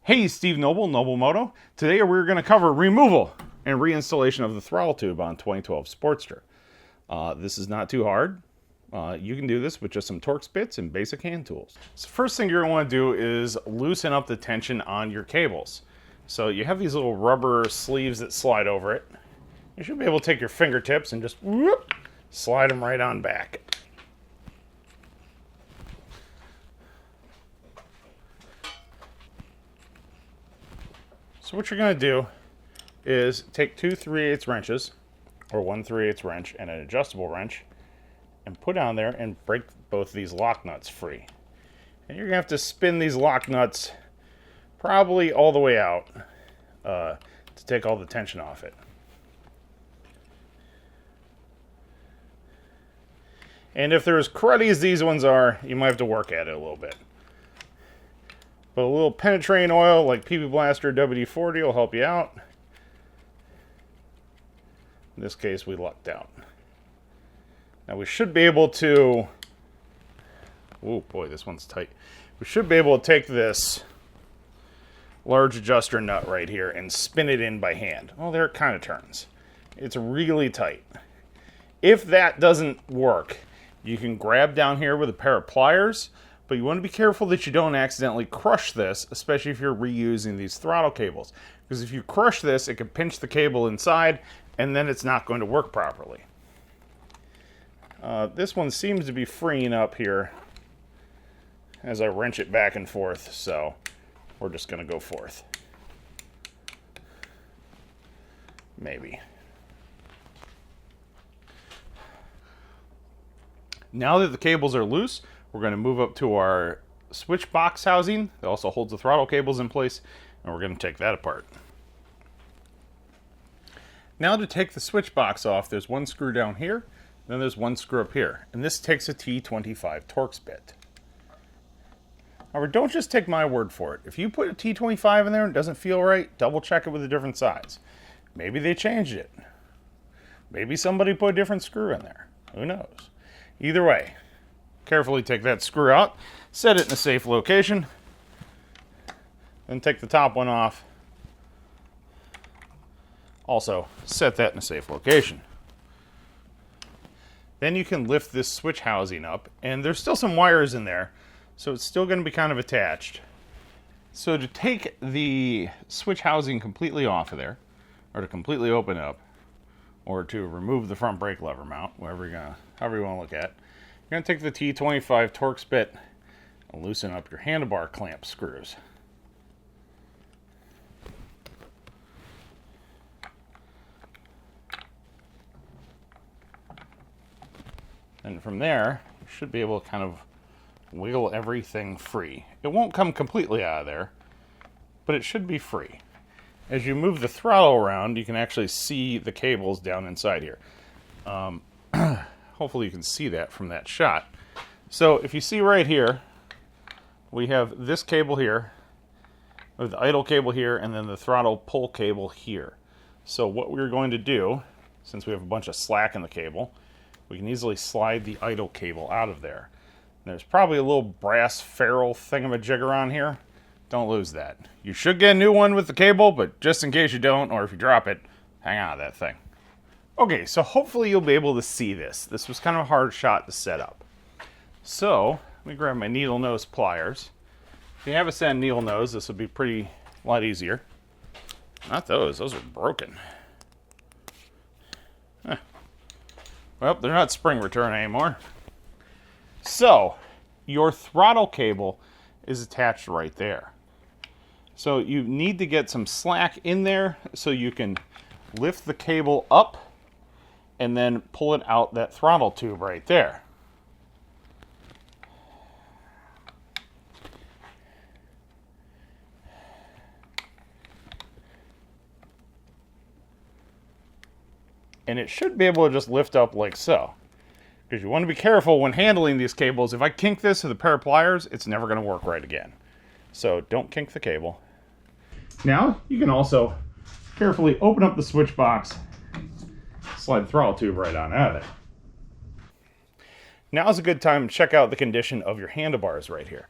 Hey, Steve Noble, Noble Moto. Today we're going to cover removal and reinstallation of the throttle tube on 2012 Sportster. This is not too hard. You can do this with just some Torx bits and basic hand tools. So first thing you're going to want to do is loosen up the tension on your cables. So you have these little rubber sleeves that slide over it. You should be able to take your fingertips and just whoop, slide them right on back. So what you're going to do is take 2 3/8 wrenches, or 1 3/8 wrench and an adjustable wrench, and put on there and break both these lock nuts free. And you're going to have to spin these lock nuts probably all the way out to take all the tension off it. And if they're as cruddy as these ones are, you might have to work at it a little bit. But a little penetrating oil like PB Blaster WD-40 will help you out. In this case, we lucked out. Now we should be able to... Oh boy, this one's tight. We should be able to take this large adjuster nut right here and spin it in by hand. Oh, there it kind of turns. It's really tight. If that doesn't work, you can grab down here with a pair of pliers, but you want to be careful that you don't accidentally crush this, especially if you're reusing these throttle cables. Because if you crush this, it can pinch the cable inside, and then it's not going to work properly. This one seems to be freeing up here as I wrench it back and forth, so we're just going to go forth. Maybe. Now that the cables are loose, we're going to move up to our switch box housing that also holds the throttle cables in place, and we're going to take that apart. Now to take the switch box off, there's one screw down here, then there's one screw up here, and this takes a T25 Torx bit. However, don't just take my word for it. If you put a T25 in there and it doesn't feel right, double check it with a different size. Maybe they changed it. Maybe somebody put a different screw in there. Who knows? Either way, carefully take that screw out, set it in a safe location, then take the top one off. Also, set that in a safe location. Then you can lift this switch housing up, and there's still some wires in there, so it's still going to be kind of attached. So to take the switch housing completely off of there, or to completely open up, or to remove the front brake lever mount, however you want to look at it, you're going to take the T25 Torx bit and loosen up your handlebar clamp screws. And from there, you should be able to kind of wiggle everything free. It won't come completely out of there, but it should be free. As you move the throttle around, you can actually see the cables down inside here. Hopefully you can see that from that shot. So if you see right here, we have this cable here, with the idle cable here, and then the throttle pull cable here. So what we're going to do, since we have a bunch of slack in the cable, we can easily slide the idle cable out of there. And there's probably a little brass ferrule thingamajigger on here. Don't lose that. You should get a new one with the cable, but just in case you don't, or if you drop it, hang on to that thing. Okay, so hopefully you'll be able to see this. This was kind of a hard shot to set up. So, let me grab my needle nose pliers. If you have a set of needle nose, this will be a lot easier. Not those are broken. Well, they're not spring return anymore. So, your throttle cable is attached right there. So you need to get some slack in there so you can lift the cable up and then pull it out that throttle tube right there. And it should be able to just lift up like so. Because you want to be careful when handling these cables. If I kink this with a pair of pliers, it's never going to work right again. So don't kink the cable. Now you can also carefully open up the switch box, slide the throttle tube right on out of there. Now's a good time to check out the condition of your handlebars right here.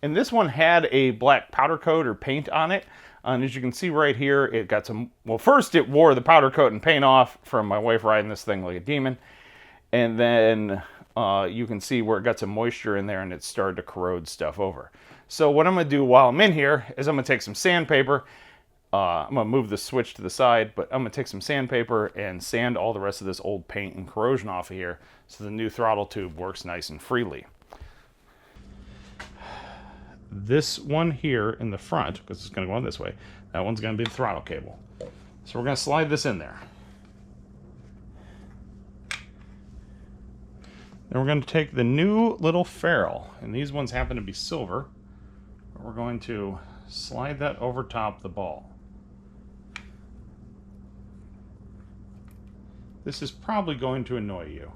And this one had a black powder coat or paint on it. And as you can see right here, it got some, well, first it wore the powder coat and paint off from my wife riding this thing like a demon. And then you can see where it got some moisture in there and it started to corrode stuff over. So what I'm going to do while I'm in here is I'm going to take some sandpaper. I'm going to move the switch to the side, but I'm going to take some sandpaper and sand all the rest of this old paint and corrosion off of here so the new throttle tube works nice and freely. This one here in the front, because it's going to go on this way, that one's going to be the throttle cable. So we're going to slide this in there. Then we're going to take the new little ferrule, and these ones happen to be silver. But we're going to slide that over top the ball. This is probably going to annoy you.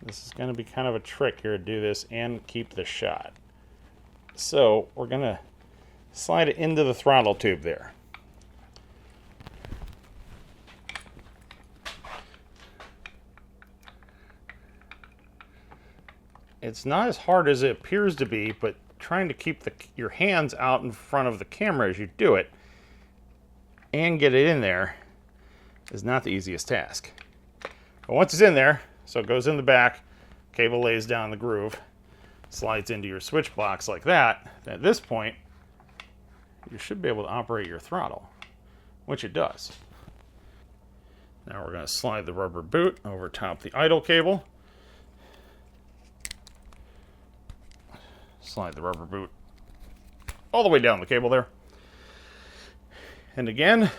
This is going to be kind of a trick here to do this and keep the shot. So we're going to slide it into the throttle tube there. It's not as hard as it appears to be, but trying to keep your hands out in front of the camera as you do it and get it in there is not the easiest task. But once it's in there, so it goes in the back, cable lays down the groove, slides into your switch box like that. At this point, you should be able to operate your throttle, which it does. Now we're going to slide the rubber boot over top the idle cable. Slide the rubber boot all the way down the cable there. And again,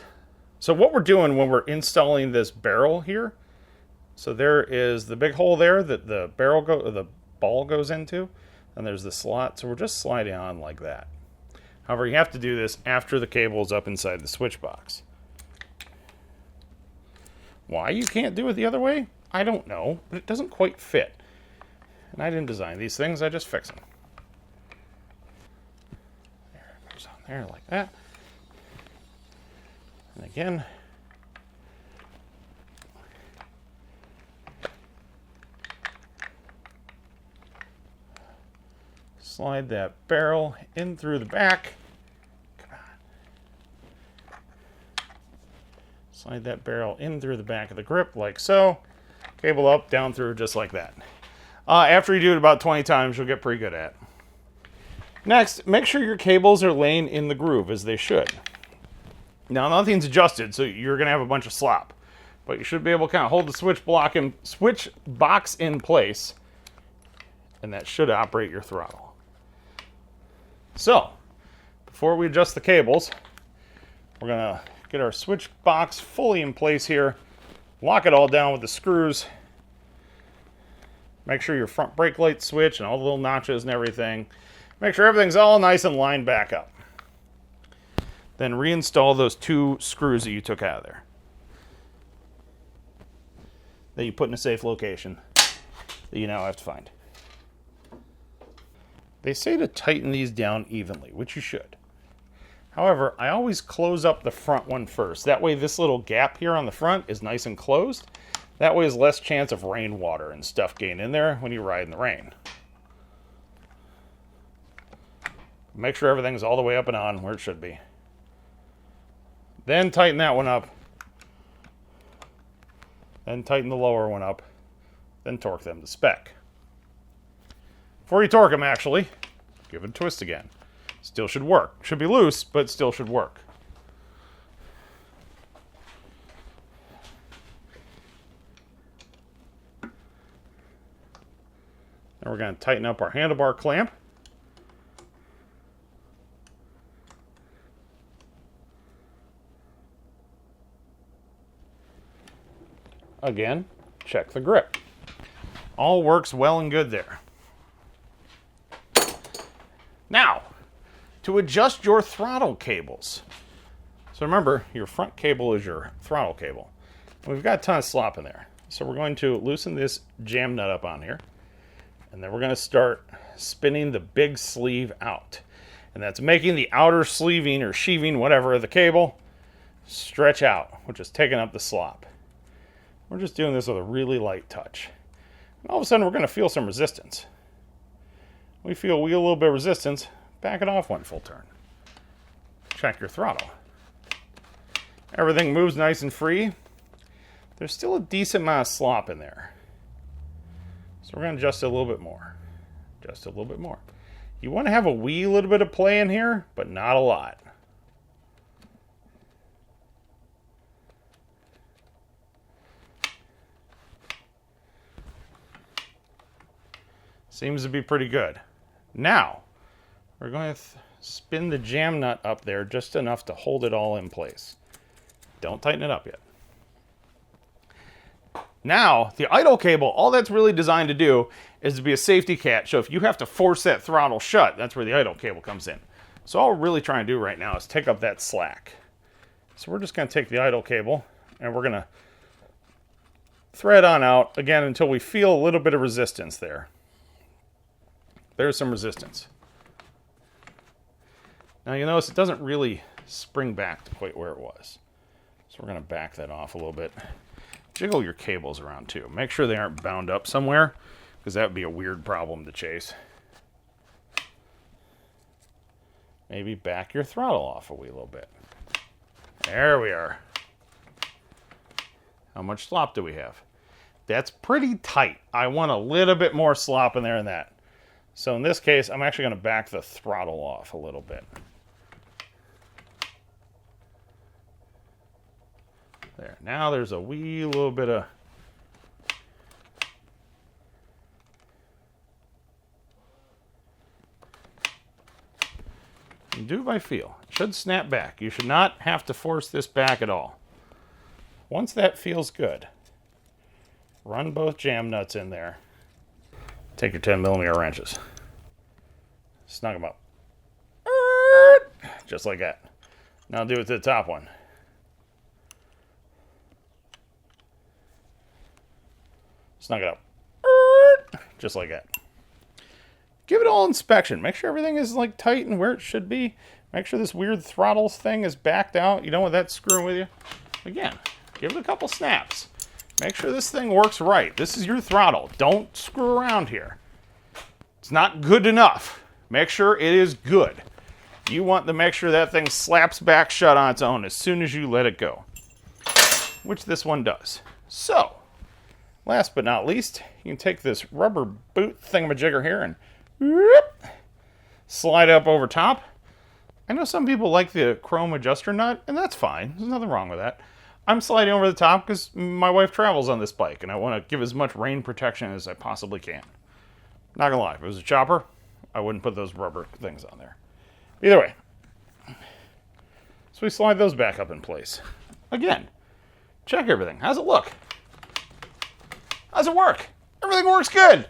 so what we're doing when we're installing this barrel here, so there is the big hole there that the ball goes into, and there's the slot. So we're just sliding on like that. However, you have to do this after the cable is up inside the switch box. Why you can't do it the other way, I don't know, but it doesn't quite fit. And I didn't design these things, I just fix them. There it goes on there like that. And again, slide that barrel in through the back. Come on. Slide that barrel in through the back of the grip like so. Cable up, down through just like that. After you do it about 20 times, you'll get pretty good at it. Next, make sure your cables are laying in the groove as they should. Now, nothing's adjusted, so you're going to have a bunch of slop. But you should be able to kind of hold the switch box in place, and that should operate your throttle. So, before we adjust the cables, we're going to get our switch box fully in place here, lock it all down with the screws, make sure your front brake lights switch and all the little notches and everything. Make sure everything's all nice and lined back up. Then reinstall those 2 screws that you took out of there, that you put in a safe location that you now have to find. They say to tighten these down evenly, which you should. However, I always close up the front one first. That way this little gap here on the front is nice and closed. That way there's less chance of rainwater and stuff getting in there when you ride in the rain. Make sure everything's all the way up and on where it should be. Then tighten that one up. Then tighten the lower one up. Then torque them to spec. Before you torque them, actually, give it a twist again. Still should work. Should be loose, but still should work. Now we're going to tighten up our handlebar clamp. Again, check the grip. All works well and good there. Now, to adjust your throttle cables. So remember, your front cable is your throttle cable. We've got a ton of slop in there. So we're going to loosen this jam nut up on here. And then we're going to start spinning the big sleeve out. And that's making the outer sleeving or sheathing, whatever, of the cable stretch out, which is taking up the slop. We're just doing this with a really light touch. And all of a sudden, we're going to feel some resistance. we feel a little bit of resistance, back it off 1 full turn. Check your throttle. Everything moves nice and free. There's still a decent amount of slop in there. So we're going to adjust it a little bit more. Just a little bit more. You want to have a wee little bit of play in here, but not a lot. Seems to be pretty good. Now, we're going to spin the jam nut up there just enough to hold it all in place. Don't tighten it up yet. Now, the idle cable, all that's really designed to do is to be a safety catch. So if you have to force that throttle shut, that's where the idle cable comes in. So all we're really trying to do right now is take up that slack. So we're just going to take the idle cable and we're going to thread on out, again, until we feel a little bit of resistance there. There's some resistance. Now you notice it doesn't really spring back to quite where it was. So we're going to back that off a little bit. Jiggle your cables around too. Make sure they aren't bound up somewhere, because that would be a weird problem to chase. Maybe back your throttle off a wee little bit. There we are. How much slop do we have? That's pretty tight. I want a little bit more slop in there than that. So in this case, I'm actually going to back the throttle off a little bit. There. Now there's a wee little bit of... You do it by feel. It should snap back. You should not have to force this back at all. Once that feels good, run both jam nuts in there. Take your 10mm wrenches. Snug them up. Just like that. Now do it to the top one. Snug it up. Just like that. Give it all inspection. Make sure everything is like tight and where it should be. Make sure this weird throttle thing is backed out. You don't want that screwing with you. Again, give it a couple snaps. Make sure this thing works right. This is your throttle. Don't screw around here. It's not good enough. Make sure it is good. You want to make sure that thing slaps back shut on its own as soon as you let it go. Which this one does. So, last but not least, you can take this rubber boot thingamajigger here and slide up over top. I know some people like the chrome adjuster nut, and that's fine. There's nothing wrong with that. I'm sliding over the top because my wife travels on this bike, and I want to give as much rain protection as I possibly can. Not gonna lie, if it was a chopper, I wouldn't put those rubber things on there. Either way, so we slide those back up in place. Again, check everything. How's it look? How's it work? Everything works good.